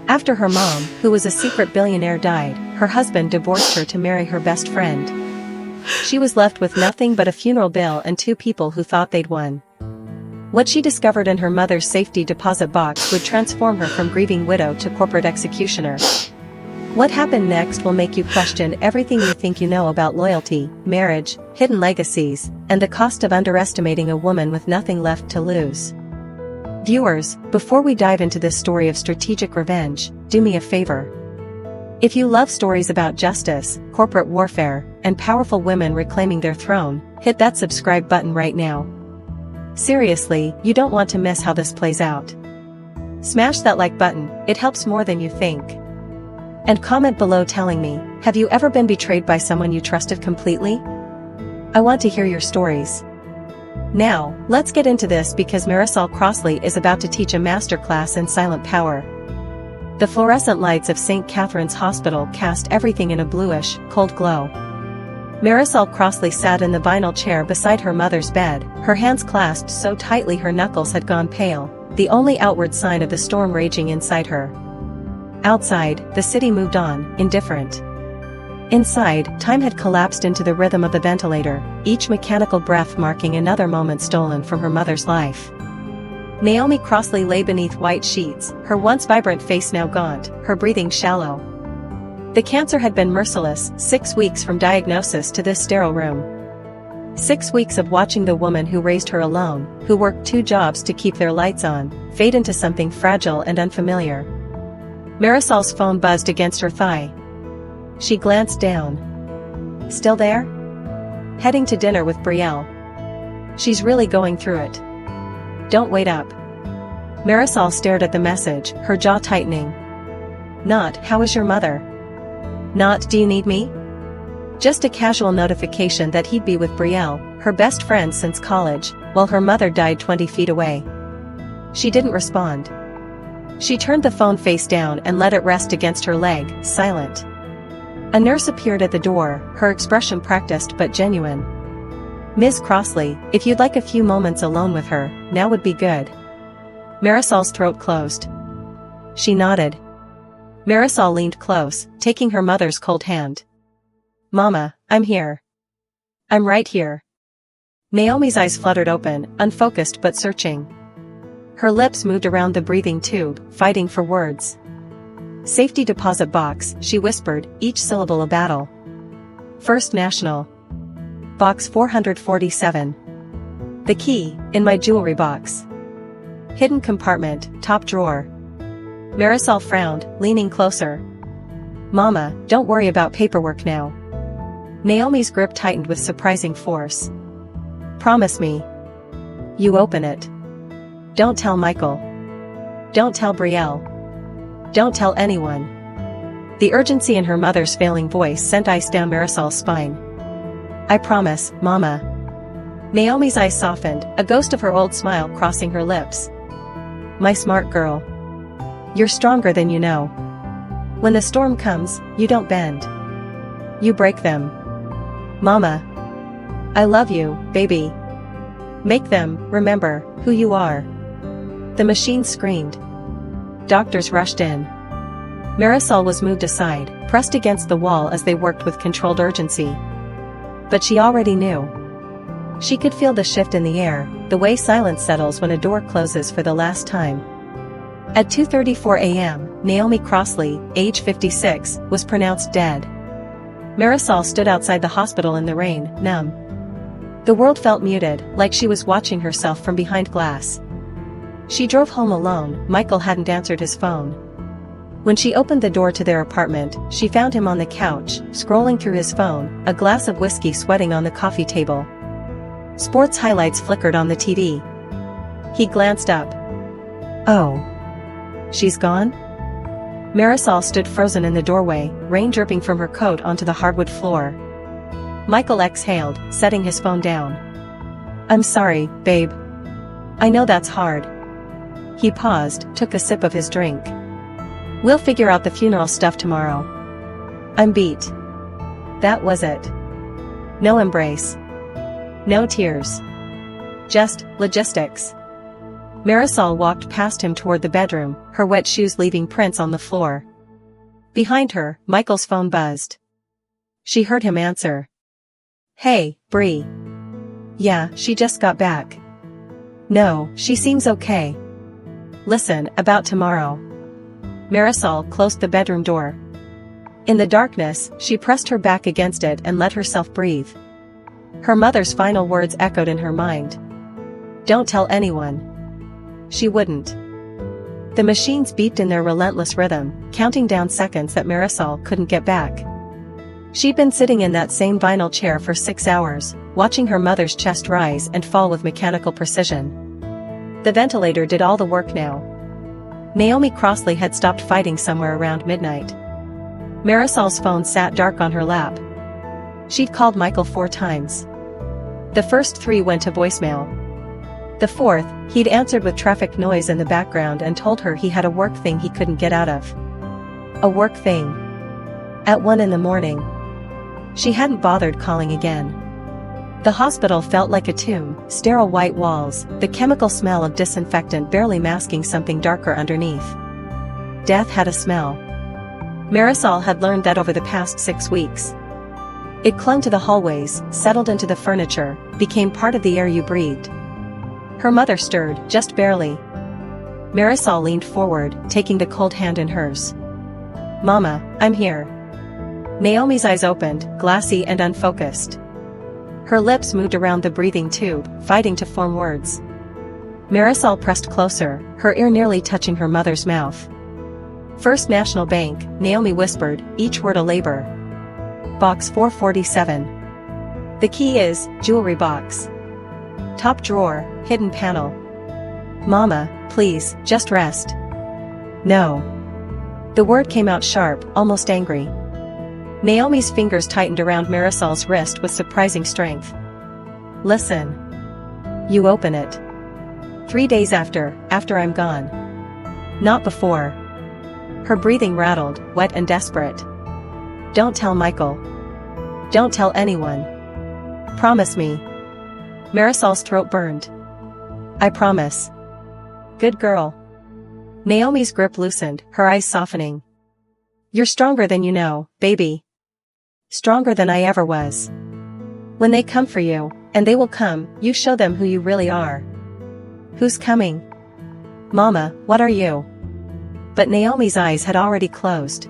After her mom, who was a secret billionaire, died, her husband divorced her to marry her best friend. She was left with nothing but a funeral bill and two people who thought they'd won. What she discovered in her mother's safety deposit box would transform her from grieving widow to corporate executioner. What happened next will make you question everything you think you know about loyalty, marriage, hidden legacies, and the cost of underestimating a woman with nothing left to lose. Viewers, before we dive into this story of strategic revenge, do me a favor. If you love stories about justice, corporate warfare, and powerful women reclaiming their throne, hit that subscribe button right now. Seriously, you don't want to miss how this plays out. Smash that like button, it helps more than you think. And comment below telling me, have you ever been betrayed by someone you trusted completely? I want to hear your stories. Now, let's get into this because Marisol Crossley is about to teach a masterclass in silent power. The fluorescent lights of St. Catherine's Hospital cast everything in a bluish, cold glow. Marisol Crossley sat in the vinyl chair beside her mother's bed, her hands clasped so tightly her knuckles had gone pale, the only outward sign of the storm raging inside her. Outside, the city moved on, indifferent. Inside, time had collapsed into the rhythm of the ventilator, each mechanical breath marking another moment stolen from her mother's life. Naomi Crossley lay beneath white sheets, her once vibrant face now gaunt, her breathing shallow. The cancer had been merciless, 6 weeks from diagnosis to this sterile room. 6 weeks of watching the woman who raised her alone, who worked 2 jobs to keep their lights on, fade into something fragile and unfamiliar. Marisol's phone buzzed against her thigh. She glanced down. Still there? Heading to dinner with Betrayal. She's really going through it. Don't wait up. Marisol stared at the message, her jaw tightening. Not, how is your mother? Not, do you need me? Just a casual notification that he'd be with Betrayal, her best friend since college, while her mother died 20 feet away. She didn't respond. She turned the phone face down and let it rest against her leg, silent. A nurse appeared at the door, her expression practiced but genuine. Ms. Crossley, if you'd like a few moments alone with her, now would be good. Marisol's throat closed. She nodded. Marisol leaned close, taking her mother's cold hand. Mama, I'm here. I'm right here. Naomi's eyes fluttered open, unfocused but searching. Her lips moved around the breathing tube, fighting for words. Safety deposit box, she whispered, each syllable a battle. First National. Box 447. The key, in my jewelry box. Hidden compartment, top drawer. Marisol frowned, leaning closer. Mama, don't worry about paperwork now. Naomi's grip tightened with surprising force. Promise me. You open it. Don't tell Michael. Don't tell Betrayal. Don't tell anyone. The urgency in her mother's failing voice sent ice down Marisol's spine. I promise, Mama. Naomi's eyes softened, a ghost of her old smile crossing her lips. My smart girl. You're stronger than you know. When the storm comes, you don't bend. You break them. Mama. I love you, baby. Make them remember who you are. The machine screamed. Doctors rushed in. Marisol was moved aside, pressed against the wall as they worked with controlled urgency. But she already knew. She could feel the shift in the air, the way silence settles when a door closes for the last time. At 2:34 a.m., Naomi Crossley, age 56, was pronounced dead. Marisol stood outside the hospital in the rain, numb. The world felt muted, like she was watching herself from behind glass. She drove home alone, Michael hadn't answered his phone. When she opened the door to their apartment, she found him on the couch, scrolling through his phone, a glass of whiskey sweating on the coffee table. Sports highlights flickered on the TV. He glanced up. Oh. She's gone? Marisol stood frozen in the doorway, rain dripping from her coat onto the hardwood floor. Michael exhaled, setting his phone down. I'm sorry, babe. I know that's hard. He paused, took a sip of his drink. We'll figure out the funeral stuff tomorrow. I'm beat. That was it. No embrace. No tears. Just logistics. Marisol walked past him toward the bedroom, her wet shoes leaving prints on the floor. Behind her, Michael's phone buzzed. She heard him answer. "Hey, Bree." "Yeah, she just got back." "No, she seems okay." "Listen, about tomorrow." Marisol closed the bedroom door. In the darkness, she pressed her back against it and let herself breathe. Her mother's final words echoed in her mind. "Don't tell anyone." She wouldn't. The machines beeped in their relentless rhythm, counting down seconds that Marisol couldn't get back. She'd been sitting in that same vinyl chair for 6 hours, watching her mother's chest rise and fall with mechanical precision. The ventilator did all the work now. Naomi Crossley had stopped fighting somewhere around midnight. Marisol's phone sat dark on her lap. She'd called Michael 4 times. The first 3 went to voicemail. The 4th, he'd answered with traffic noise in the background and told her he had a work thing he couldn't get out of. A work thing. At 1 in the morning. She hadn't bothered calling again. The hospital felt like a tomb, sterile white walls, the chemical smell of disinfectant barely masking something darker underneath. Death had a smell. Marisol had learned that over the past 6 weeks. It clung to the hallways, settled into the furniture, became part of the air you breathed. Her mother stirred, just barely. Marisol leaned forward, taking the cold hand in hers. "Mama, I'm here." Naomi's eyes opened, glassy and unfocused. Her lips moved around the breathing tube, fighting to form words. Marisol pressed closer, her ear nearly touching her mother's mouth. "First National Bank," Naomi whispered, each word a labor. "Box 447. The key is, jewelry box. Top drawer, hidden panel." "Mama, please, just rest." "No." The word came out sharp, almost angry. Naomi's fingers tightened around Marisol's wrist with surprising strength. "Listen. You open it. 3 days after I'm gone. Not before." Her breathing rattled, wet and desperate. "Don't tell Michael. Don't tell anyone. Promise me." Marisol's throat burned. "I promise." "Good girl." Naomi's grip loosened, her eyes softening. "You're stronger than you know, baby. Stronger than I ever was. When they come for you, and they will come, you show them who you really are." "Who's coming?" "Mama, what are you?" But Naomi's eyes had already closed.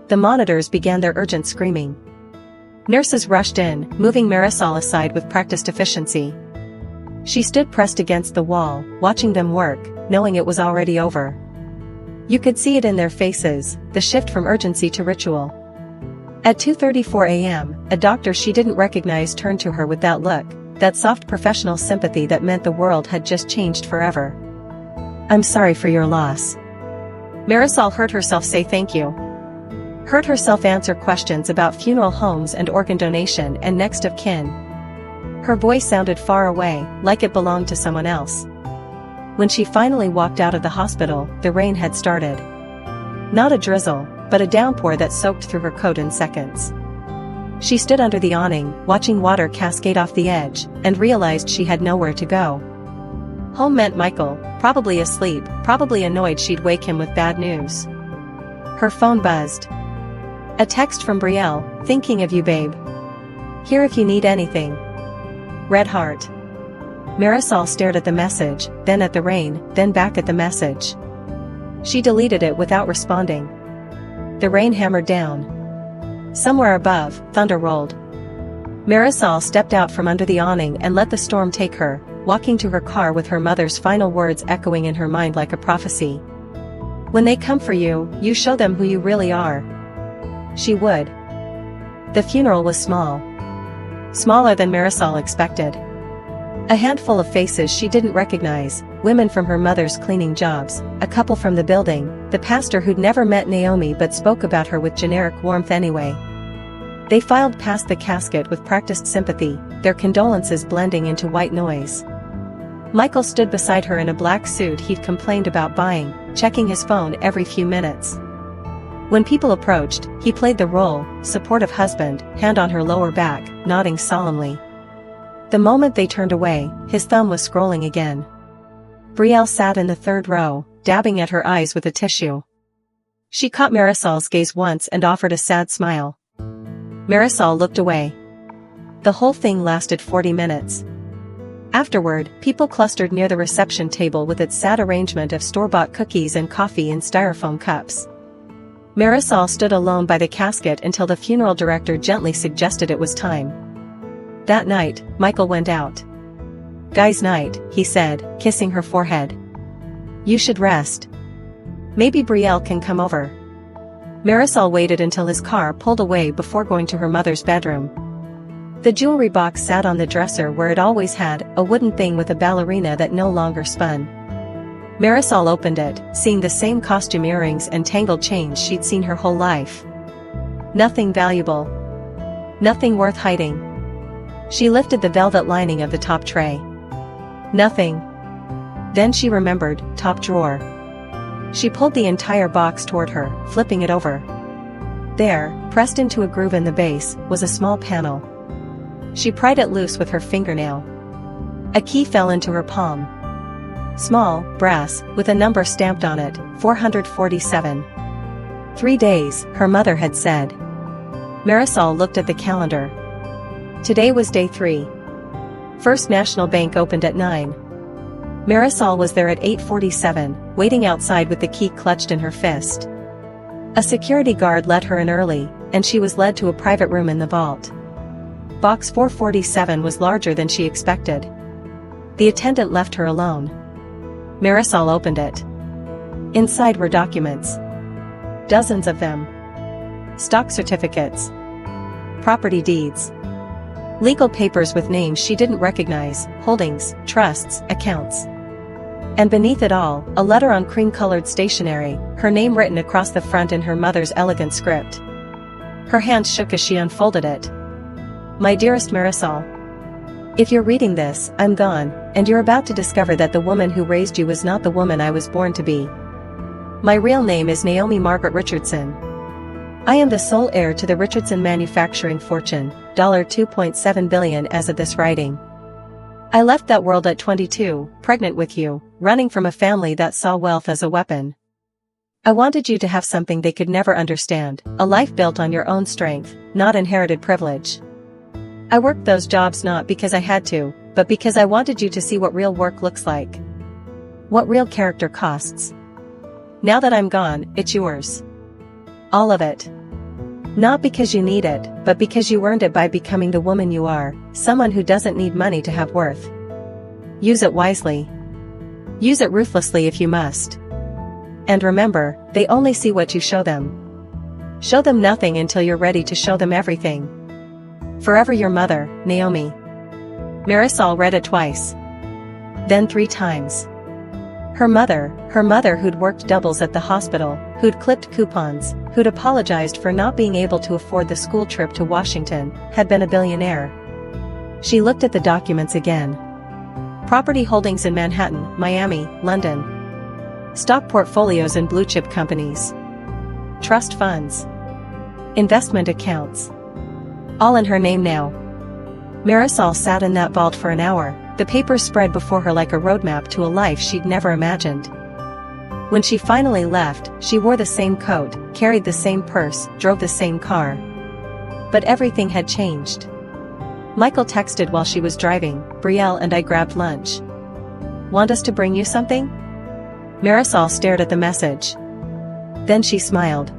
The monitors began their urgent screaming. Nurses rushed in, moving Marisol aside with practiced efficiency. She stood pressed against the wall, watching them work, knowing it was already over. You could see it in their faces, the shift from urgency to ritual. At 2:34 a.m., a doctor she didn't recognize turned to her with that look, that soft professional sympathy that meant the world had just changed forever. "I'm sorry for your loss." Marisol heard herself say thank you. Heard herself answer questions about funeral homes and organ donation and next of kin. Her voice sounded far away, like it belonged to someone else. When she finally walked out of the hospital, the rain had started. Not a drizzle, but a downpour that soaked through her coat in seconds. She stood under the awning, watching water cascade off the edge, and realized she had nowhere to go. Home meant Michael, probably asleep, probably annoyed she'd wake him with bad news. Her phone buzzed. A text from Betrayal, "Thinking of you, babe. Here if you need anything. Red heart." Marisol stared at the message, then at the rain, then back at the message. She deleted it without responding. The rain hammered down. Somewhere above, thunder rolled. Marisol stepped out from under the awning and let the storm take her, walking to her car with her mother's final words echoing in her mind like a prophecy. "When they come for you, you show them who you really are." She would. The funeral was small. Smaller than Marisol expected. A handful of faces she didn't recognize, women from her mother's cleaning jobs, a couple from the building, the pastor who'd never met Naomi but spoke about her with generic warmth anyway. They filed past the casket with practiced sympathy, their condolences blending into white noise. Michael stood beside her in a black suit he'd complained about buying, checking his phone every few minutes. When people approached, he played the role, supportive husband, hand on her lower back, nodding solemnly. The moment they turned away, his thumb was scrolling again. Brielle sat in the third row, dabbing at her eyes with a tissue. She caught Marisol's gaze once and offered a sad smile. Marisol looked away. The whole thing lasted 40 minutes. Afterward, people clustered near the reception table with its sad arrangement of store-bought cookies and coffee in styrofoam cups. Marisol stood alone by the casket until the funeral director gently suggested it was time. That night, Michael went out. "Guys' night," he said, kissing her forehead. "You should rest. Maybe Brielle can come over." Marisol waited until his car pulled away before going to her mother's bedroom. The jewelry box sat on the dresser where it always had, a wooden thing with a ballerina that no longer spun. Marisol opened it, seeing the same costume earrings and tangled chains she'd seen her whole life. Nothing valuable. Nothing worth hiding. She lifted the velvet lining of the top tray. Nothing. Then she remembered, top drawer. She pulled the entire box toward her, flipping it over. There, pressed into a groove in the base, was a small panel. She pried it loose with her fingernail. A key fell into her palm. Small, brass, with a number stamped on it, 447. 3 days, her mother had said. Marisol looked at the calendar. Today was day 3. First National Bank opened at 9. Marisol was there at 8:47, waiting outside with the key clutched in her fist. A security guard let her in early, and she was led to a private room in the vault. Box 447 was larger than she expected. The attendant left her alone. Marisol opened it. Inside were documents. Dozens of them. Stock certificates. Property deeds. Legal papers with names she didn't recognize, holdings, trusts, accounts. And beneath it all, a letter on cream-colored stationery, her name written across the front in her mother's elegant script. Her hands shook as she unfolded it. My dearest Marisol. If you're reading this, I'm gone, and you're about to discover that the woman who raised you was not the woman I was born to be. My real name is Naomi Margaret Richardson. I am the sole heir to the Richardson manufacturing fortune, $2.7 billion as of this writing. I left that world at 22, pregnant with you, running from a family that saw wealth as a weapon. I wanted you to have something they could never understand, a life built on your own strength, not inherited privilege. I worked those jobs not because I had to, but because I wanted you to see what real work looks like. What real character costs. Now that I'm gone, it's yours. All of it. Not because you need it, but because you earned it by becoming the woman you are, someone who doesn't need money to have worth. Use it wisely. Use it ruthlessly if you must. And remember, they only see what you show them. Show them nothing until you're ready to show them everything. Forever your mother, Naomi. Marisol read it twice. Then 3 times. Her mother who'd worked doubles at the hospital, who'd clipped coupons, who'd apologized for not being able to afford the school trip to Washington, had been a billionaire. She looked at the documents again. Property holdings in Manhattan, Miami, London. Stock portfolios in blue-chip companies. Trust funds. Investment accounts. All in her name now. Marisol sat in that vault for an hour, the papers spread before her like a roadmap to a life she'd never imagined. When she finally left, she wore the same coat, carried the same purse, drove the same car. But everything had changed. Michael texted while she was driving, Brielle and I grabbed lunch. Want us to bring you something? Marisol stared at the message. Then she smiled.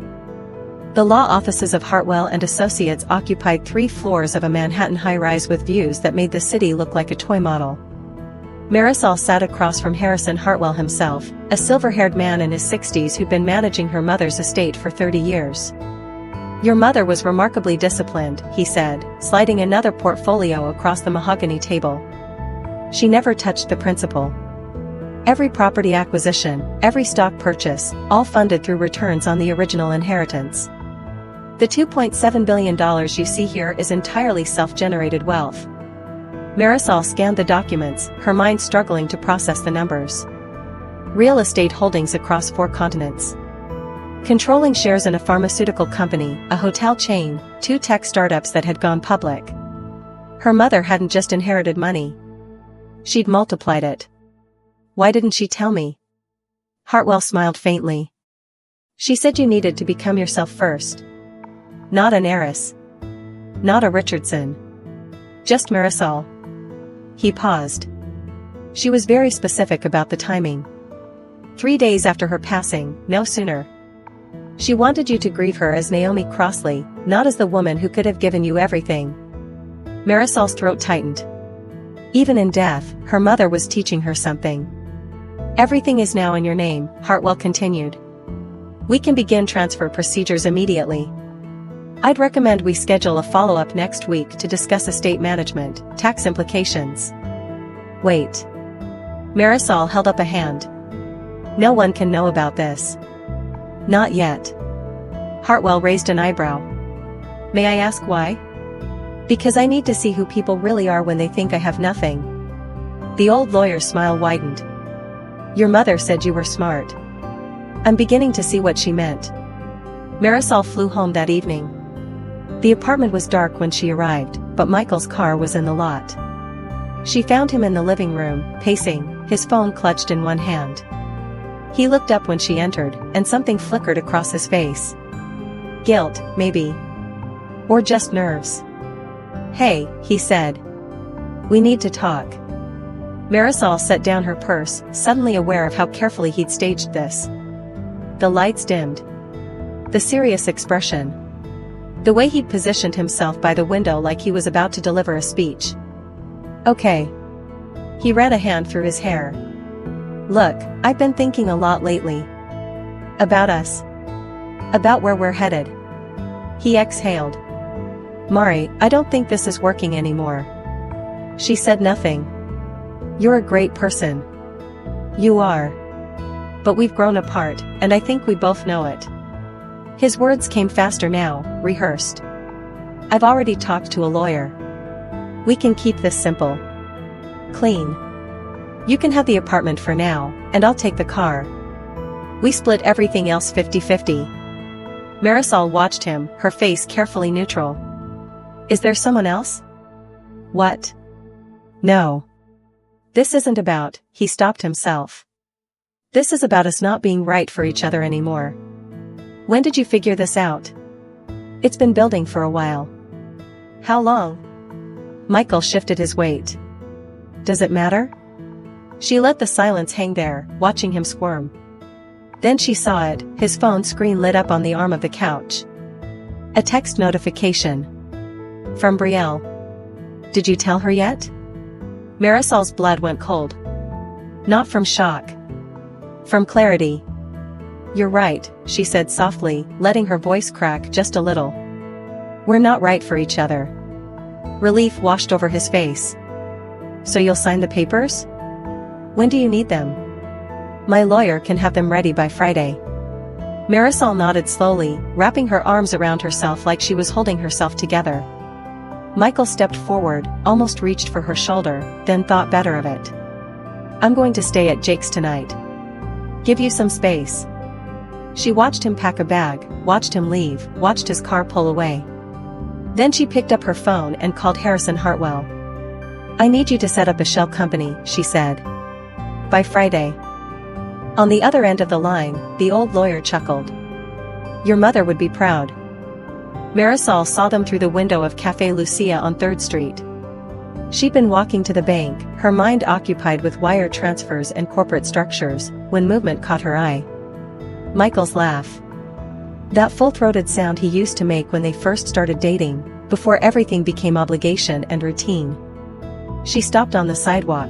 The law offices of Hartwell and Associates occupied 3 floors of a Manhattan high-rise with views that made the city look like a toy model. Marisol sat across from Harrison Hartwell himself, a silver-haired man in his 60s who'd been managing her mother's estate for 30 years. Your mother was remarkably disciplined, he said, sliding another portfolio across the mahogany table. She never touched the principal. Every property acquisition, every stock purchase, all funded through returns on the original inheritance. The $2.7 billion you see here is entirely self-generated wealth. Marisol scanned the documents, her mind struggling to process the numbers. Real estate holdings across 4 continents. Controlling shares in a pharmaceutical company, a hotel chain, 2 tech startups that had gone public. Her mother hadn't just inherited money. She'd multiplied it. Why didn't she tell me? Hartwell smiled faintly. She said you needed to become yourself first. Not an heiress. Not a Richardson. Just Marisol. He paused. She was very specific about the timing. 3 days after her passing, no sooner. She wanted you to grieve her as Naomi Crossley, not as the woman who could have given you everything. Marisol's throat tightened. Even in death, her mother was teaching her something. Everything is now in your name, Hartwell continued. We can begin transfer procedures immediately. I'd recommend we schedule a follow-up next week to discuss estate management, tax implications. Wait. Marisol held up a hand. No one can know about this. Not yet. Hartwell raised an eyebrow. May I ask why? Because I need to see who people really are when they think I have nothing. The old lawyer's smile widened. Your mother said you were smart. I'm beginning to see what she meant. Marisol flew home that evening. The apartment was dark when she arrived, but Michael's car was in the lot. She found him in the living room, pacing, his phone clutched in one hand. He looked up when she entered, and something flickered across his face. Guilt, maybe. Or just nerves. Hey, he said. We need to talk. Marisol set down her purse, suddenly aware of how carefully he'd staged this. The lights dimmed. The serious expression. The way he'd positioned himself by the window like he was about to deliver a speech. Okay. He ran a hand through his hair. Look, I've been thinking a lot lately. About us. About where we're headed. He exhaled. Mari, I don't think this is working anymore. She said nothing. You're a great person. You are. But we've grown apart, and I think we both know it. His words came faster now, rehearsed. I've already talked to a lawyer. We can keep this simple. Clean. You can have the apartment for now, and I'll take the car. We split everything else 50-50. Marisol watched him, her face carefully neutral. Is there someone else? What? No. This isn't about, he stopped himself. This is about us not being right for each other anymore. When did you figure this out? It's been building for a while. How long? Michael shifted his weight. Does it matter? She let the silence hang there, watching him squirm. Then she saw it, his phone screen lit up on the arm of the couch. A text notification. From Brielle. Did you tell her yet? Marisol's blood went cold. Not from shock. From clarity. You're right, she said softly, letting her voice crack just a little. We're not right for each other. Relief washed over his face. So you'll sign the papers? When do you need them? My lawyer can have them ready by Friday. Marisol nodded slowly, wrapping her arms around herself like she was holding herself together. Michael stepped forward, almost reached for her shoulder, then thought better of it. I'm going to stay at Jake's tonight. Give you some space. She watched him pack a bag, watched him leave, watched his car pull away. Then she picked up her phone and called Harrison Hartwell. I need you to set up a shell company, she said. By Friday. On the other end of the line, the old lawyer chuckled. Your mother would be proud. Marisol saw them through the window of Café Lucia on 3rd Street. She'd been walking to the bank, her mind occupied with wire transfers and corporate structures, when movement caught her eye. Michael's laugh. That full-throated sound he used to make when they first started dating, before everything became obligation and routine. She stopped on the sidewalk.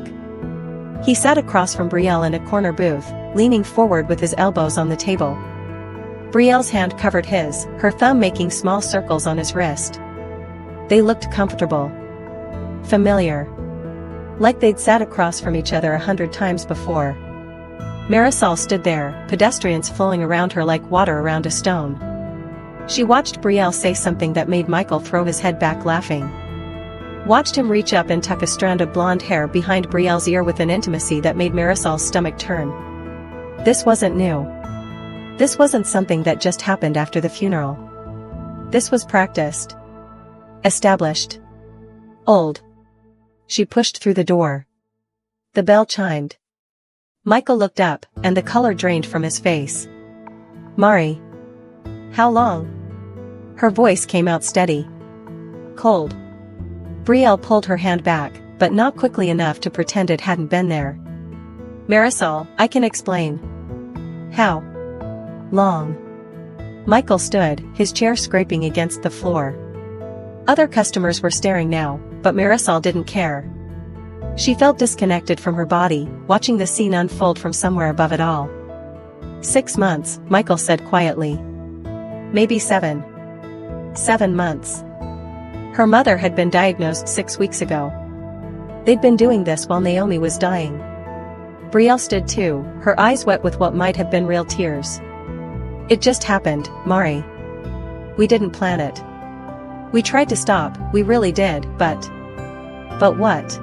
He sat across from Brielle in a corner booth, leaning forward with his elbows on the table. Brielle's hand covered his, her thumb making small circles on his wrist. They looked comfortable. Familiar. Like they'd sat across from each other 100 times before. Marisol stood there, pedestrians flowing around her like water around a stone. She watched Brielle say something that made Michael throw his head back laughing. Watched him reach up and tuck a strand of blonde hair behind Brielle's ear with an intimacy that made Marisol's stomach turn. This wasn't new. This wasn't something that just happened after the funeral. This was practiced. Established. Old. She pushed through the door. The bell chimed. Michael looked up, and the color drained from his face. Mari. How long? Her voice came out steady. Cold. Brielle pulled her hand back, but not quickly enough to pretend it hadn't been there. Marisol, I can explain. How long? Michael stood, his chair scraping against the floor. Other customers were staring now, but Marisol didn't care. She felt disconnected from her body, watching the scene unfold from somewhere above it all. 6 months, Michael said quietly. Maybe 7. 7 months. Her mother had been diagnosed 6 weeks ago. They'd been doing this while Naomi was dying. Brielle stood too, her eyes wet with what might have been real tears. It just happened, Mari. We didn't plan it. We tried to stop, we really did, but... But what?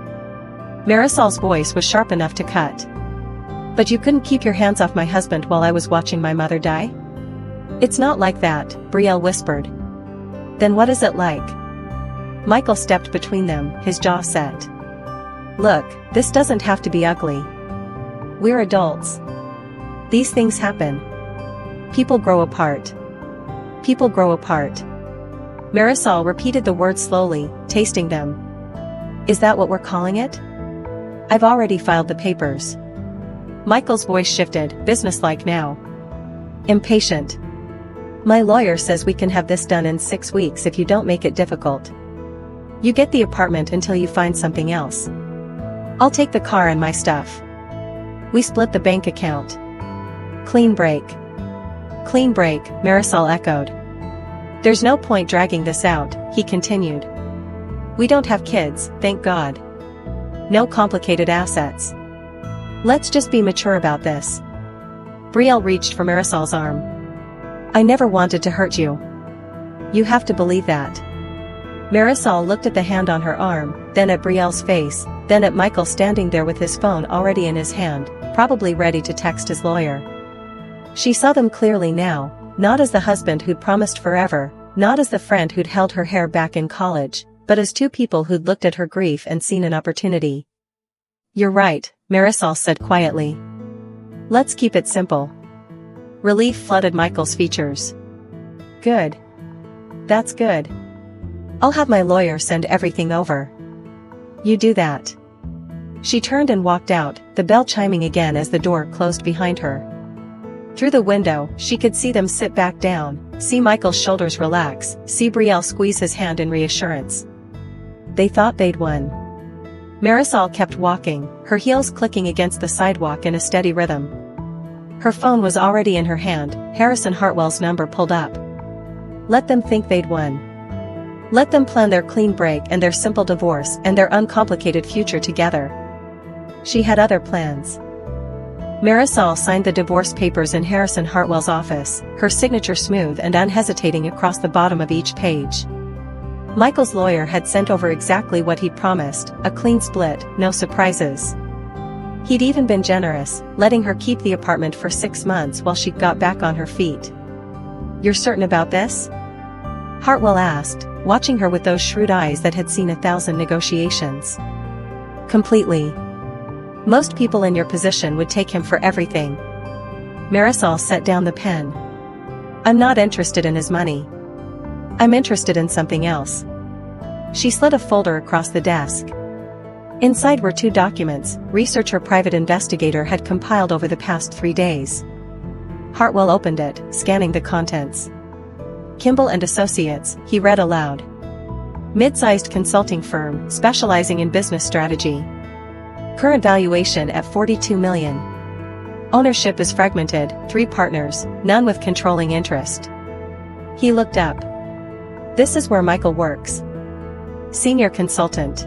Marisol's voice was sharp enough to cut. But you couldn't keep your hands off my husband while I was watching my mother die? It's not like that, Brielle whispered. Then what is it like? Michael stepped between them, his jaw set. Look, this doesn't have to be ugly. We're adults. These things happen. People grow apart. People grow apart. Marisol repeated the words slowly, tasting them. Is that what we're calling it? I've already filed the papers. Michael's voice shifted, businesslike now. Impatient. My lawyer says we can have this done in 6 weeks if you don't make it difficult. You get the apartment until you find something else. I'll take the car and my stuff. We split the bank account. Clean break. Clean break, Marisol echoed. There's no point dragging this out, he continued. We don't have kids, thank God. No complicated assets. Let's just be mature about this. Brielle reached for Marisol's arm. I never wanted to hurt you. You have to believe that. Marisol looked at the hand on her arm, then at Brielle's face, then at Michael standing there with his phone already in his hand, probably ready to text his lawyer. She saw them clearly now, not as the husband who'd promised forever, not as the friend who'd held her hair back in college, but as two people who'd looked at her grief and seen an opportunity. You're right, Marisol said quietly. Let's keep it simple. Relief flooded Michael's features. Good. That's good. I'll have my lawyer send everything over. You do that. She turned and walked out, the bell chiming again as the door closed behind her. Through the window, she could see them sit back down, see Michael's shoulders relax, see Brielle squeeze his hand in reassurance. They thought they'd won. Marisol kept walking, her heels clicking against the sidewalk in a steady rhythm. Her phone was already in her hand, Harrison Hartwell's number pulled up. Let them think they'd won. Let them plan their clean break and their simple divorce and their uncomplicated future together. She had other plans. Marisol signed the divorce papers in Harrison Hartwell's office, her signature smooth and unhesitating across the bottom of each page. Michael's lawyer had sent over exactly what he'd promised, a clean split, no surprises. He'd even been generous, letting her keep the apartment for 6 months while she got back on her feet. You're certain about this? Hartwell asked, watching her with those shrewd eyes that had seen 1,000 negotiations. Completely. Most people in your position would take him for everything. Marisol set down the pen. I'm not interested in his money. I'm interested in something else. She slid a folder across the desk. Inside were 2 documents, research her private investigator had compiled over the past 3 days. Hartwell opened it, scanning the contents. Kimball and Associates, he read aloud. Mid-sized consulting firm, specializing in business strategy. Current valuation at $42 million. Ownership is fragmented, 3 partners, none with controlling interest. He looked up. This is where Michael works. Senior consultant.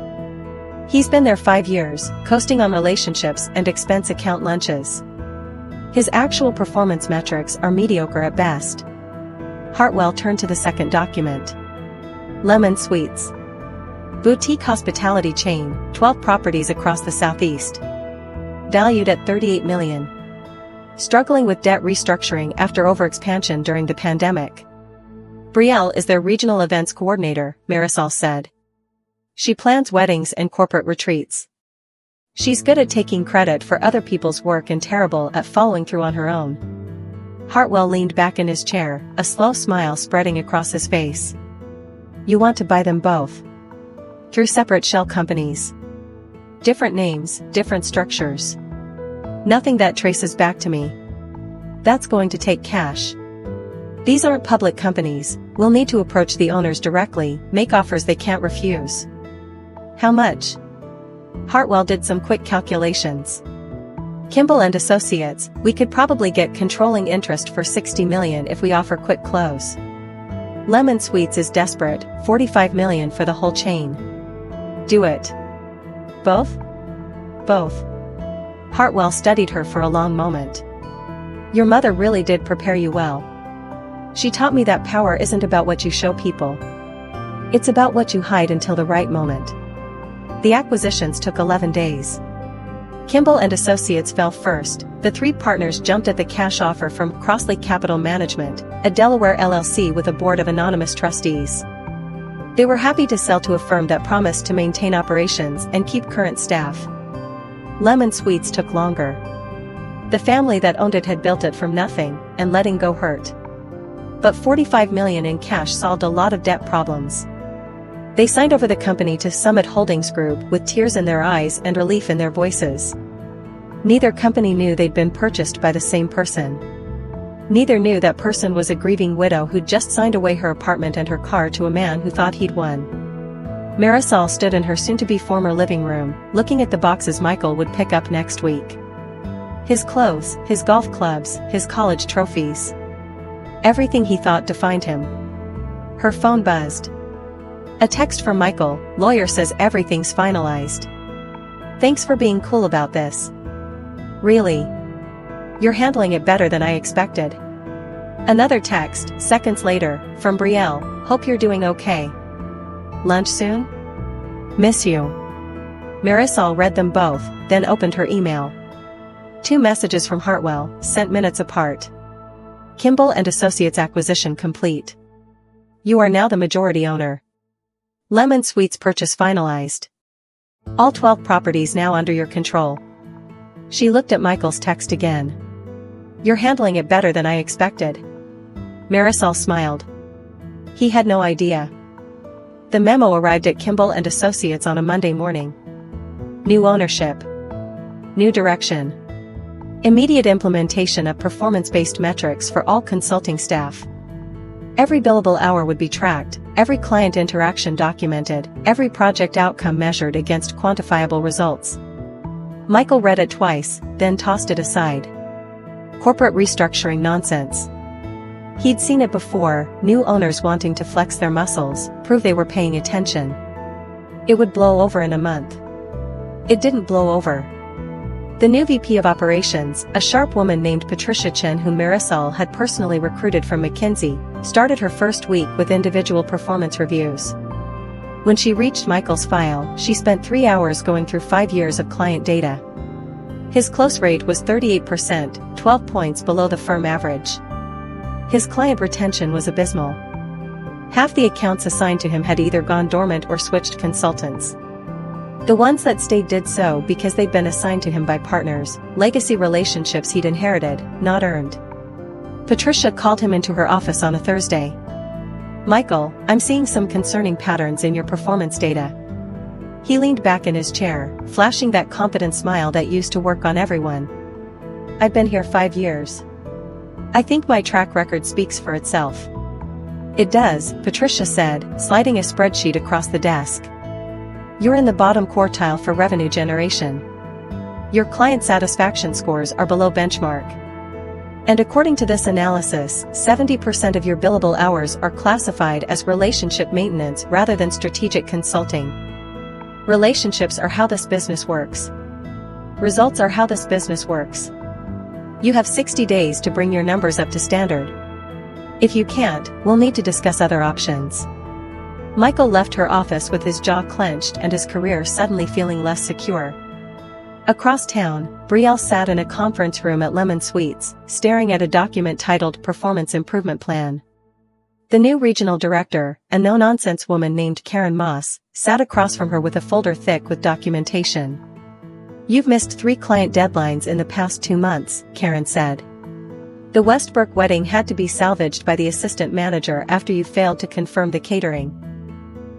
He's been there 5 years, coasting on relationships and expense account lunches. His actual performance metrics are mediocre at best. Hartwell turned to the second document. Lemon Suites. Boutique hospitality chain, 12 properties across the Southeast. Valued at $38 million. Struggling with debt restructuring after overexpansion during the pandemic. Brielle is their regional events coordinator, Marisol said. She plans weddings and corporate retreats. She's good at taking credit for other people's work and terrible at following through on her own. Hartwell leaned back in his chair, a slow smile spreading across his face. You want to buy them both? Through separate shell companies. Different names, different structures. Nothing that traces back to me. That's going to take cash. These aren't public companies, we'll need to approach the owners directly, make offers they can't refuse. How much? Hartwell did some quick calculations. Kimball and Associates, we could probably get controlling interest for $60 million if we offer quick close. Lemon Sweets is desperate, $45 million for the whole chain. Do it. Both? Both. Hartwell studied her for a long moment. Your mother really did prepare you well. She taught me that power isn't about what you show people. It's about what you hide until the right moment. The acquisitions took 11 days. Kimball and Associates fell first. The three partners jumped at the cash offer from Crossley Capital Management, a Delaware LLC with a board of anonymous trustees. They were happy to sell to a firm that promised to maintain operations and keep current staff. Lemon Sweets took longer. The family that owned it had built it from nothing, and letting go hurt. But $45 million in cash solved a lot of debt problems. They signed over the company to Summit Holdings Group with tears in their eyes and relief in their voices. Neither company knew they'd been purchased by the same person. Neither knew that person was a grieving widow who'd just signed away her apartment and her car to a man who thought he'd won. Marisol stood in her soon-to-be former living room, looking at the boxes Michael would pick up next week. His clothes, his golf clubs, his college trophies. Everything he thought defined him. Her phone buzzed. A text from Michael, lawyer says everything's finalized. Thanks for being cool about this. Really? You're handling it better than I expected. Another text, seconds later, from Brielle, hope you're doing okay. Lunch soon? Miss you. Marisol read them both, then opened her email. 2 messages from Hartwell, sent minutes apart. Kimball and Associates acquisition complete. You are now the majority owner. Lemon Sweets purchase finalized. All 12 properties now under your control. She looked at Michael's text again. You're handling it better than I expected. Marisol smiled. He had no idea. The memo arrived at Kimball and Associates on a Monday morning. New ownership. New direction. Immediate implementation of performance-based metrics for all consulting staff. Every billable hour would be tracked, every client interaction documented, every project outcome measured against quantifiable results. Michael read it twice, then tossed it aside. Corporate restructuring nonsense. He'd seen it before, new owners wanting to flex their muscles, prove they were paying attention. It would blow over in a month. It didn't blow over. The new VP of Operations, a sharp woman named Patricia Chen whom Marisol had personally recruited from McKinsey, started her first week with individual performance reviews. When she reached Michael's file, she spent 3 hours going through 5 years of client data. His close rate was 38%, 12 points below the firm average. His client retention was abysmal. Half the accounts assigned to him had either gone dormant or switched consultants. The ones that stayed did so because they'd been assigned to him by partners, legacy relationships he'd inherited, not earned. Patricia called him into her office on a Thursday. Michael, I'm seeing some concerning patterns in your performance data. He leaned back in his chair, flashing that confident smile that used to work on everyone. I've been here 5 years. I think my track record speaks for itself. It does, Patricia said, sliding a spreadsheet across the desk. You're in the bottom quartile for revenue generation. Your client satisfaction scores are below benchmark. And according to this analysis, 70% of your billable hours are classified as relationship maintenance rather than strategic consulting. Relationships are how this business works. Results are how this business works. You have 60 days to bring your numbers up to standard. If you can't, we'll need to discuss other options. Michael left her office with his jaw clenched and his career suddenly feeling less secure. Across town, Brielle sat in a conference room at Lemon Sweets, staring at a document titled Performance Improvement Plan. The new regional director, a no-nonsense woman named Karen Moss, sat across from her with a folder thick with documentation. "You've missed 3 client deadlines in the past 2 months," Karen said. "The Westbrook wedding had to be salvaged by the assistant manager after you failed to confirm the catering.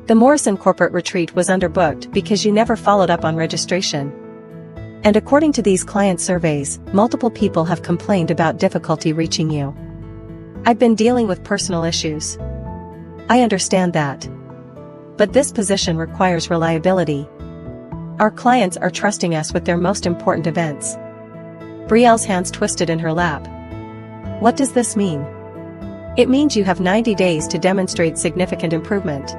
The Morrison corporate retreat was underbooked because you never followed up on registration. And according to these client surveys, multiple people have complained about difficulty reaching you. I've been dealing with personal issues. I understand that. But this position requires reliability. Our clients are trusting us with their most important events." Brielle's hands twisted in her lap. "What does this mean?" "It means you have 90 days to demonstrate significant improvement.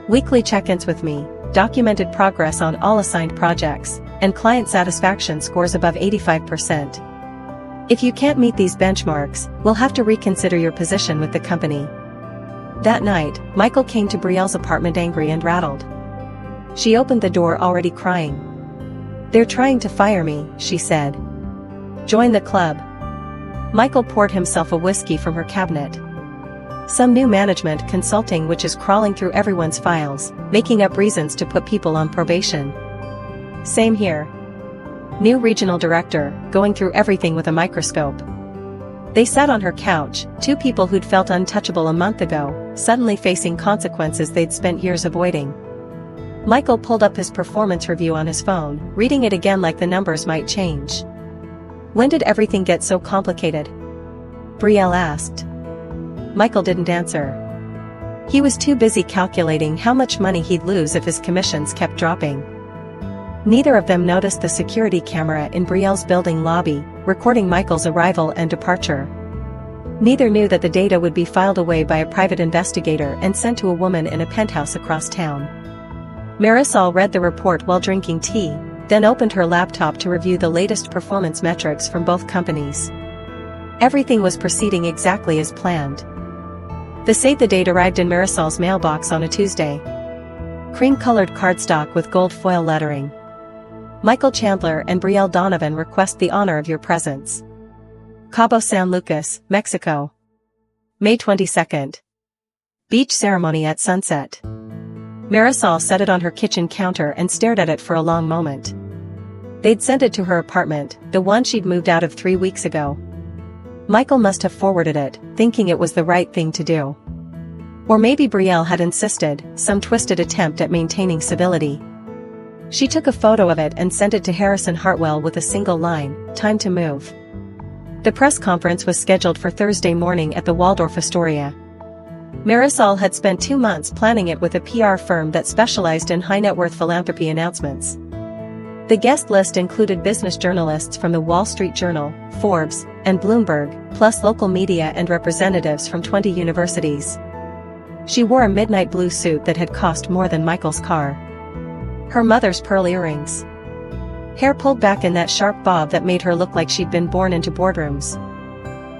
Weekly check-ins with me, documented progress on all assigned projects, and client satisfaction scores above 85%. If you can't meet these benchmarks, we'll have to reconsider your position with the company." That night, Michael came to Brielle's apartment angry and rattled. She opened the door already crying. "They're trying to fire me," she said. "Join the club." Michael poured himself a whiskey from her cabinet. "Some new management consulting which is crawling through everyone's files, making up reasons to put people on probation." "Same here. New regional director, going through everything with a microscope." They sat on her couch, 2 people who'd felt untouchable a month ago, suddenly facing consequences they'd spent years avoiding. Michael pulled up his performance review on his phone, reading it again like the numbers might change. "When did everything get so complicated?" Brielle asked. Michael didn't answer. He was too busy calculating how much money he'd lose if his commissions kept dropping. Neither of them noticed the security camera in Brielle's building lobby, recording Michael's arrival and departure. Neither knew that the data would be filed away by a private investigator and sent to a woman in a penthouse across town. Marisol read the report while drinking tea, then opened her laptop to review the latest performance metrics from both companies. Everything was proceeding exactly as planned. The save-the-date arrived in Marisol's mailbox on a Tuesday. Cream-colored cardstock with gold foil lettering. "Michael Chandler and Brielle Donovan request the honor of your presence. Cabo San Lucas, Mexico. May 22nd. Beach ceremony at sunset." Marisol set it on her kitchen counter and stared at it for a long moment. They'd sent it to her apartment, the one she'd moved out of 3 weeks ago. Michael must have forwarded it, thinking it was the right thing to do. Or maybe Brielle had insisted, some twisted attempt at maintaining civility. She took a photo of it and sent it to Harrison Hartwell with a single line, "Time to move." The press conference was scheduled for Thursday morning at the Waldorf Astoria. Marisol had spent 2 months planning it with a PR firm that specialized in high-net-worth philanthropy announcements. The guest list included business journalists from the Wall Street Journal, Forbes, and Bloomberg, plus local media and representatives from 20 universities. She wore a midnight blue suit that had cost more than Michael's car. Her mother's pearl earrings. Hair pulled back in that sharp bob that made her look like she'd been born into boardrooms.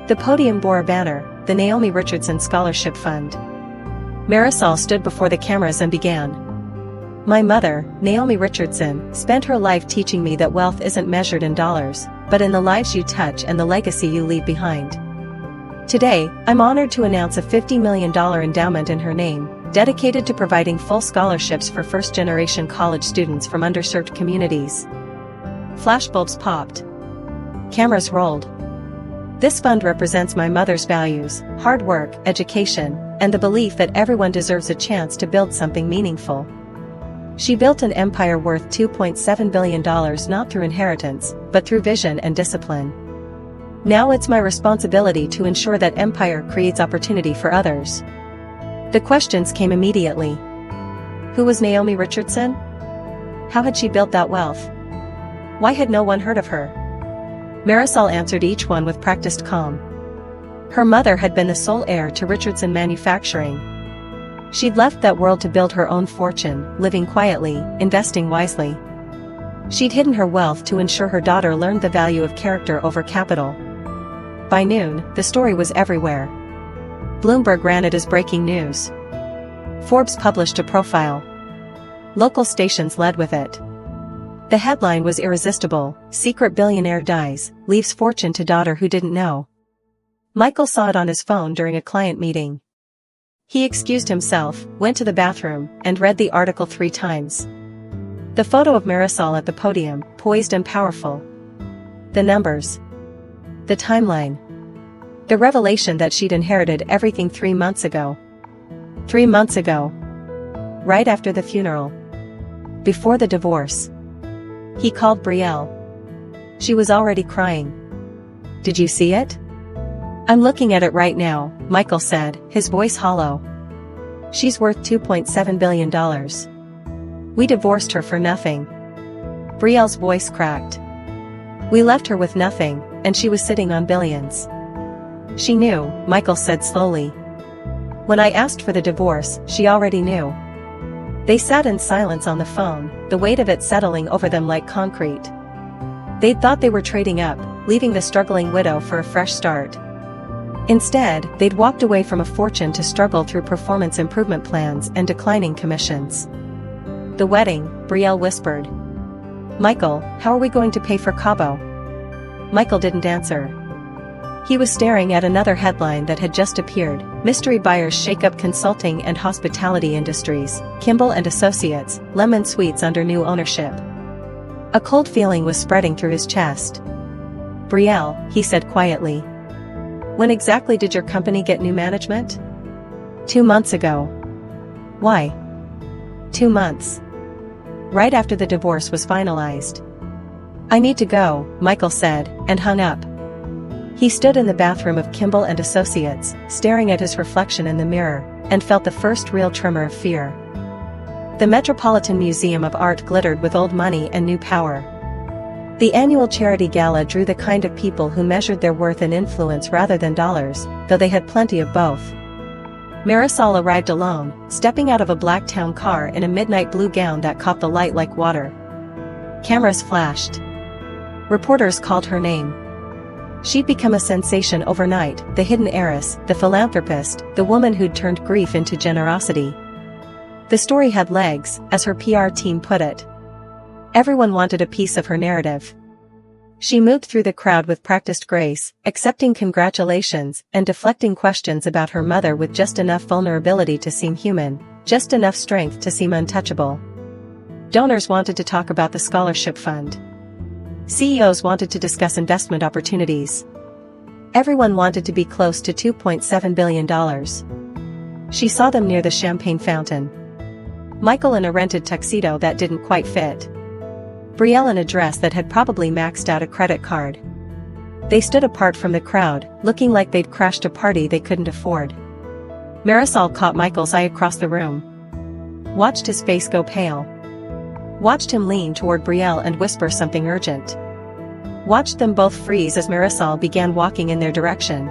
The podium bore a banner, the Naomi Richardson Scholarship Fund. Marisol stood before the cameras and began. "My mother, Naomi Richardson, spent her life teaching me that wealth isn't measured in dollars, but in the lives you touch and the legacy you leave behind. Today, I'm honored to announce a $50 million endowment in her name, dedicated to providing full scholarships for first-generation college students from underserved communities." Flashbulbs popped. Cameras rolled. "This fund represents my mother's values, hard work, education, and the belief that everyone deserves a chance to build something meaningful. She built an empire worth $2.7 billion not through inheritance, but through vision and discipline. Now it's my responsibility to ensure that empire creates opportunity for others." The questions came immediately. Who was Naomi Richardson? How had she built that wealth? Why had no one heard of her? Marisol answered each one with practiced calm. Her mother had been the sole heir to Richardson Manufacturing. She'd left that world to build her own fortune, living quietly, investing wisely. She'd hidden her wealth to ensure her daughter learned the value of character over capital. By noon, the story was everywhere. Bloomberg ran it as breaking news. Forbes published a profile. Local stations led with it. The headline was irresistible: "Secret billionaire dies, leaves fortune to daughter who didn't know." Michael saw it on his phone during a client meeting. He excused himself, went to the bathroom, and read the article 3 times. The photo of Marisol at the podium, poised and powerful. The numbers. The timeline. The revelation that she'd inherited everything 3 months ago. 3 months ago. Right after the funeral. Before the divorce. He called Brielle. She was already crying. Did you see it? I'm looking at it right now, Michael said, his voice hollow. She's worth $2.7 billion. We divorced her for nothing. Brielle's voice cracked. We left her with nothing, and she was sitting on billions. She knew, Michael said slowly. When I asked for the divorce, she already knew. They sat in silence on the phone, the weight of it settling over them like concrete. They'd thought they were trading up, leaving the struggling widow for a fresh start. Instead, they'd walked away from a fortune to struggle through performance improvement plans and declining commissions. The wedding, Brielle whispered. Michael, how are we going to pay for Cabo? Michael didn't answer. He was staring at another headline that had just appeared. Mystery buyers shake up consulting and hospitality industries. Kimball and Associates, Lemon Sweets under new ownership. A cold feeling was spreading through his chest. Brielle, he said quietly. When exactly did your company get new management? 2 months ago. Why? 2 months. Right after the divorce was finalized. I need to go, Michael said, and hung up. He stood in the bathroom of Kimball and Associates, staring at his reflection in the mirror, and felt the first real tremor of fear. The Metropolitan Museum of Art glittered with old money and new power. The annual charity gala drew the kind of people who measured their worth in influence rather than dollars, though they had plenty of both. Marisol arrived alone, stepping out of a black town car in a midnight blue gown that caught the light like water. Cameras flashed. Reporters called her name. She'd become a sensation overnight, the hidden heiress, the philanthropist, the woman who'd turned grief into generosity. The story had legs, as her PR team put it. Everyone wanted a piece of her narrative. She moved through the crowd with practiced grace, accepting congratulations and deflecting questions about her mother with just enough vulnerability to seem human, just enough strength to seem untouchable. Donors wanted to talk about the scholarship fund. CEOs wanted to discuss investment opportunities. Everyone wanted to be close to $2.7 billion. She saw them near the champagne fountain. Michael in a rented tuxedo that didn't quite fit. Brielle in a dress that had probably maxed out a credit card. They stood apart from the crowd, looking like they'd crashed a party they couldn't afford. Marisol caught Michael's eye across the room. Watched his face go pale. Watched him lean toward Brielle and whisper something urgent. Watched them both freeze as Marisol began walking in their direction.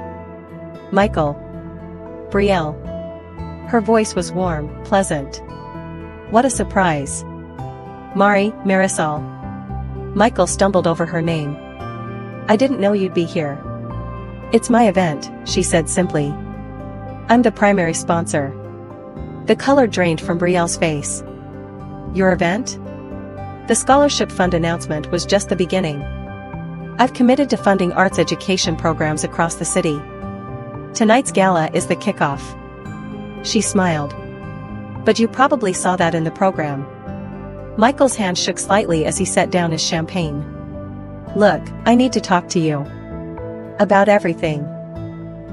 Michael. Brielle. Her voice was warm, pleasant. What a surprise. Marisol. Michael stumbled over her name. I didn't know you'd be here. It's my event, she said simply. I'm the primary sponsor. The color drained from Brielle's face. Your event? The scholarship fund announcement was just the beginning. I've committed to funding arts education programs across the city. Tonight's gala is the kickoff. She smiled. But you probably saw that in the program. Michael's hand shook slightly as he set down his champagne. Look, I need to talk to you. About everything.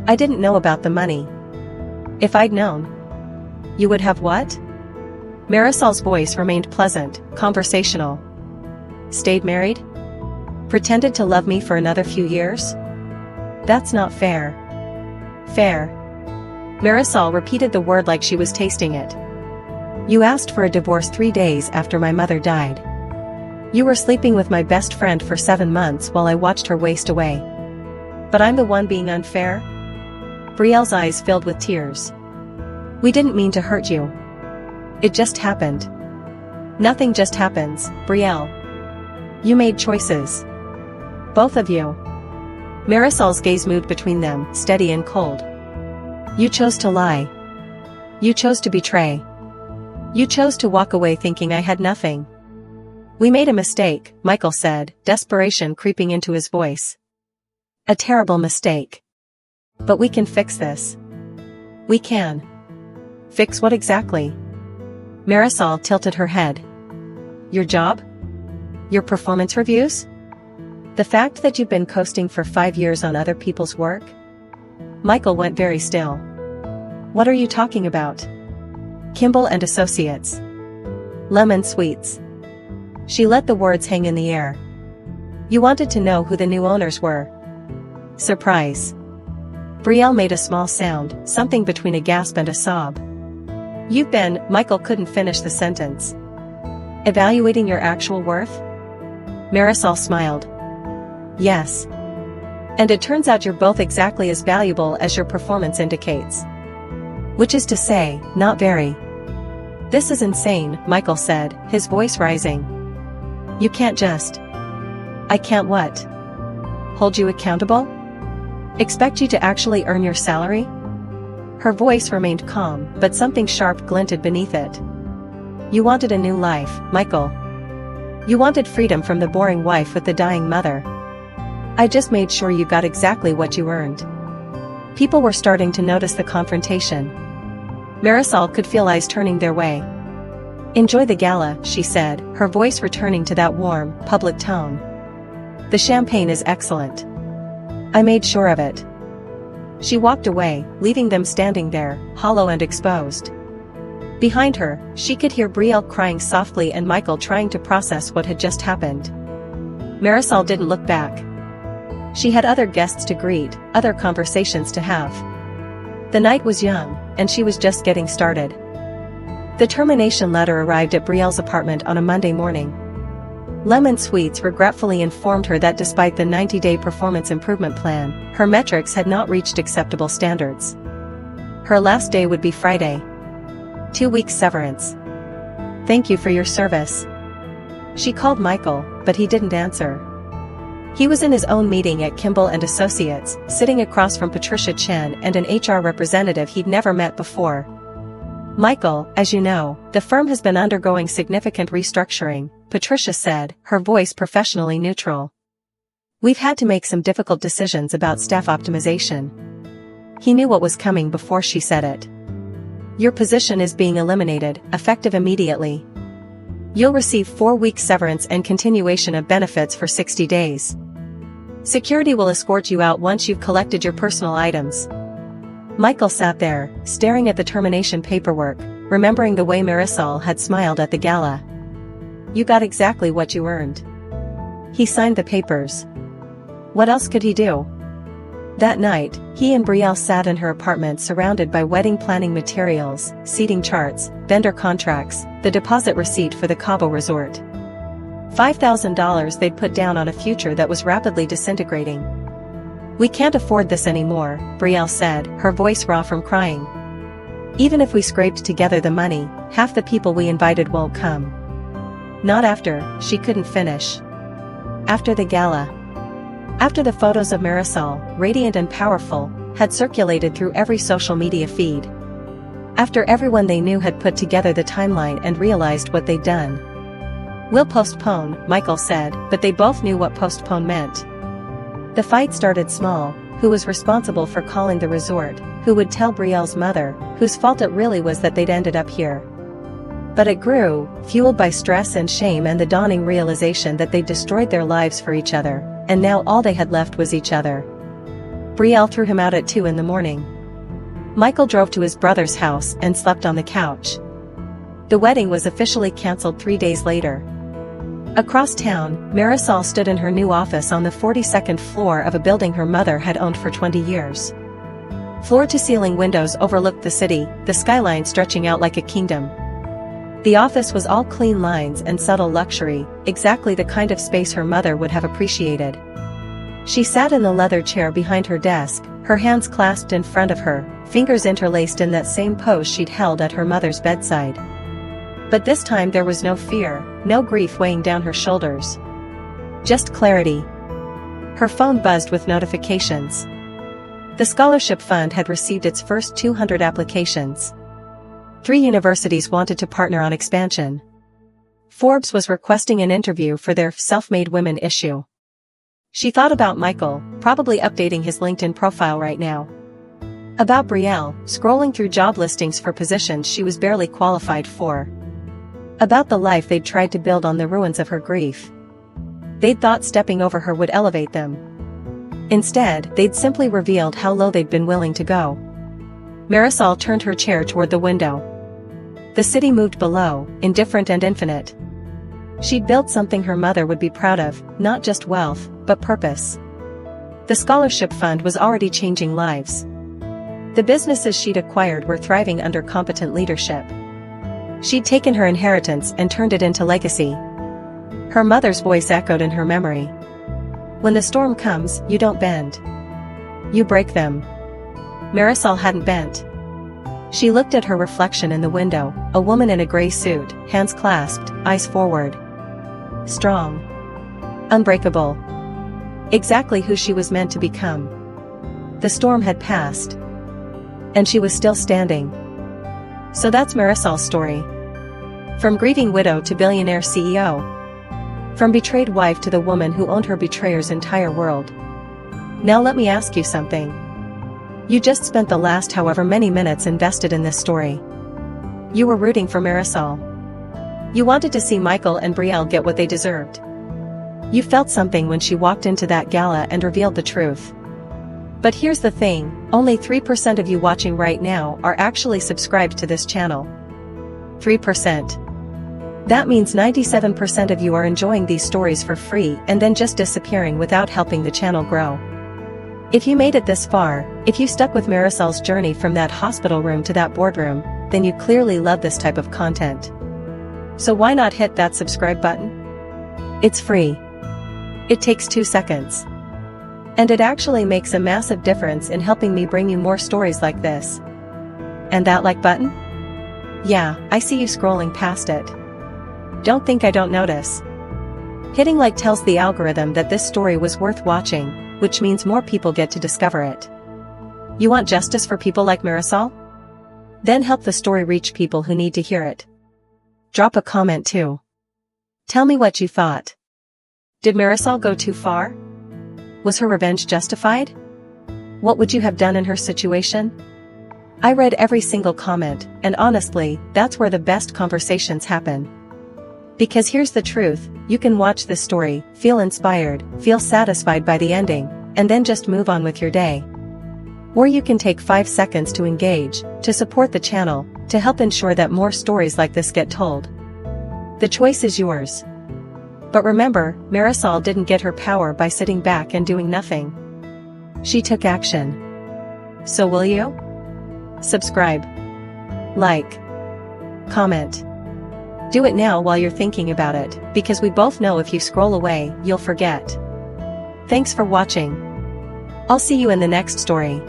I didn't know about the money. If I'd known. You would have what? Marisol's voice remained pleasant, conversational. Stayed married? Pretended to love me for another few years? That's not fair. Fair. Marisol repeated the word like she was tasting it. You asked for a divorce 3 days after my mother died. You were sleeping with my best friend for 7 months while I watched her waste away. But I'm the one being unfair? Brielle's eyes filled with tears. We didn't mean to hurt you. It just happened. Nothing just happens, Brielle. You made choices. Both of you. Marisol's gaze moved between them, steady and cold. You chose to lie. You chose to betray. You chose to walk away thinking I had nothing. We made a mistake, Michael said, desperation creeping into his voice. A terrible mistake. But we can fix this. We can. Fix what exactly? Marisol tilted her head. Your job? Your performance reviews? The fact that you've been coasting for 5 years on other people's work? Michael went very still. What are you talking about? Kimball and Associates. Lemon Sweets. She let the words hang in the air. You wanted to know who the new owners were. Surprise. Brielle made a small sound, something between a gasp and a sob. You've been, Michael couldn't finish the sentence. Evaluating your actual worth? Marisol smiled. Yes. And it turns out you're both exactly as valuable as your performance indicates. Which is to say, not very. This is insane, Michael said, his voice rising. You can't just... I can't what? Hold you accountable? Expect you to actually earn your salary? Her voice remained calm, but something sharp glinted beneath it. You wanted a new life, Michael. You wanted freedom from the boring wife with the dying mother. I just made sure you got exactly what you earned. People were starting to notice the confrontation. Marisol could feel eyes turning their way. Enjoy the gala, she said, her voice returning to that warm, public tone. The champagne is excellent. I made sure of it. She walked away, leaving them standing there, hollow and exposed. Behind her, she could hear Brielle crying softly and Michael trying to process what had just happened. Marisol didn't look back. She had other guests to greet, other conversations to have. The night was young, and she was just getting started. The termination letter arrived at Brielle's apartment on a Monday morning. Lemon Sweets regretfully informed her that despite the 90-day performance improvement plan, her metrics had not reached acceptable standards. Her last day would be Friday. 2 weeks severance. Thank you for your service. She called Michael, but he didn't answer. He was in his own meeting at Kimball and Associates, sitting across from Patricia Chen and an HR representative he'd never met before. Michael, as you know, the firm has been undergoing significant restructuring, Patricia said, her voice professionally neutral. We've had to make some difficult decisions about staff optimization. He knew what was coming before she said it. Your position is being eliminated, effective immediately. You'll receive 4 weeks severance and continuation of benefits for 60 days. Security will escort you out once you've collected your personal items. Michael sat there, staring at the termination paperwork, remembering the way Marisol had smiled at the gala. You got exactly what you earned. He signed the papers. What else could he do? That night, he and Brielle sat in her apartment surrounded by wedding planning materials, seating charts, vendor contracts, the deposit receipt for the Cabo resort. $5,000 they'd put down on a future that was rapidly disintegrating. We can't afford this anymore, Brielle said, her voice raw from crying. Even if we scraped together the money, half the people we invited won't come. Not after, she couldn't finish. After the gala. After the photos of Marisol, radiant and powerful, had circulated through every social media feed. After everyone they knew had put together the timeline and realized what they'd done. We'll postpone, Michael said, but they both knew what postpone meant. The fight started small. Who was responsible for calling the resort? Who would tell Brielle's mother, whose fault it really was that they'd ended up here? But it grew, fueled by stress and shame and the dawning realization that they'd destroyed their lives for each other, and now all they had left was each other. Brielle threw him out at 2 in the morning. Michael drove to his brother's house and slept on the couch. The wedding was officially cancelled 3 days later. Across town, Marisol stood in her new office on the 42nd floor of a building her mother had owned for 20 years. Floor-to-ceiling windows overlooked the city, the skyline stretching out like a kingdom. The office was all clean lines and subtle luxury, exactly the kind of space her mother would have appreciated. She sat in the leather chair behind her desk, her hands clasped in front of her, fingers interlaced in that same pose she'd held at her mother's bedside. But this time there was no fear, no grief weighing down her shoulders. Just clarity. Her phone buzzed with notifications. The scholarship fund had received its first 200 applications. 3 universities wanted to partner on expansion. Forbes was requesting an interview for their Self-Made Women issue. She thought about Michael, probably updating his LinkedIn profile right now. About Brielle, scrolling through job listings for positions she was barely qualified for. About the life they'd tried to build on the ruins of her grief. They'd thought stepping over her would elevate them. Instead, they'd simply revealed how low they'd been willing to go. Marisol turned her chair toward the window. The city moved below, indifferent and infinite. She'd built something her mother would be proud of, not just wealth, but purpose. The scholarship fund was already changing lives. The businesses she'd acquired were thriving under competent leadership. She'd taken her inheritance and turned it into legacy. Her mother's voice echoed in her memory. When the storm comes, you don't bend. You break them. Marisol hadn't bent. She looked at her reflection in the window, a woman in a gray suit, hands clasped, eyes forward. Strong. Unbreakable. Exactly who she was meant to become. The storm had passed. And she was still standing. So that's Marisol's story. From grieving widow to billionaire CEO. From betrayed wife to the woman who owned her betrayer's entire world. Now let me ask you something. You just spent the last however many minutes invested in this story. You were rooting for Marisol. You wanted to see Michael and Brielle get what they deserved. You felt something when she walked into that gala and revealed the truth. But here's the thing, only 3% of you watching right now are actually subscribed to this channel. 3%. That means 97% of you are enjoying these stories for free and then just disappearing without helping the channel grow. If you made it this far, if you stuck with Marisol's journey from that hospital room to that boardroom, then you clearly love this type of content. So why not hit that subscribe button? It's free. It takes 2 seconds. And it actually makes a massive difference in helping me bring you more stories like this. And that like button? Yeah, I see you scrolling past it. Don't think I don't notice. Hitting like tells the algorithm that this story was worth watching, which means more people get to discover it. You want justice for people like Marisol? Then help the story reach people who need to hear it. Drop a comment too. Tell me what you thought. Did Marisol go too far? Was her revenge justified? What would you have done in her situation? I read every single comment, and honestly, that's where the best conversations happen. Because here's the truth, you can watch this story, feel inspired, feel satisfied by the ending, and then just move on with your day. Or you can take 5 seconds to engage, to support the channel, to help ensure that more stories like this get told. The choice is yours. But remember, Marisol didn't get her power by sitting back and doing nothing. She took action. So will you? Subscribe. Like. Comment. Do it now while you're thinking about it, because we both know if you scroll away, you'll forget. Thanks for watching. I'll see you in the next story.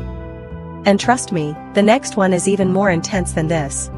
And trust me, the next one is even more intense than this.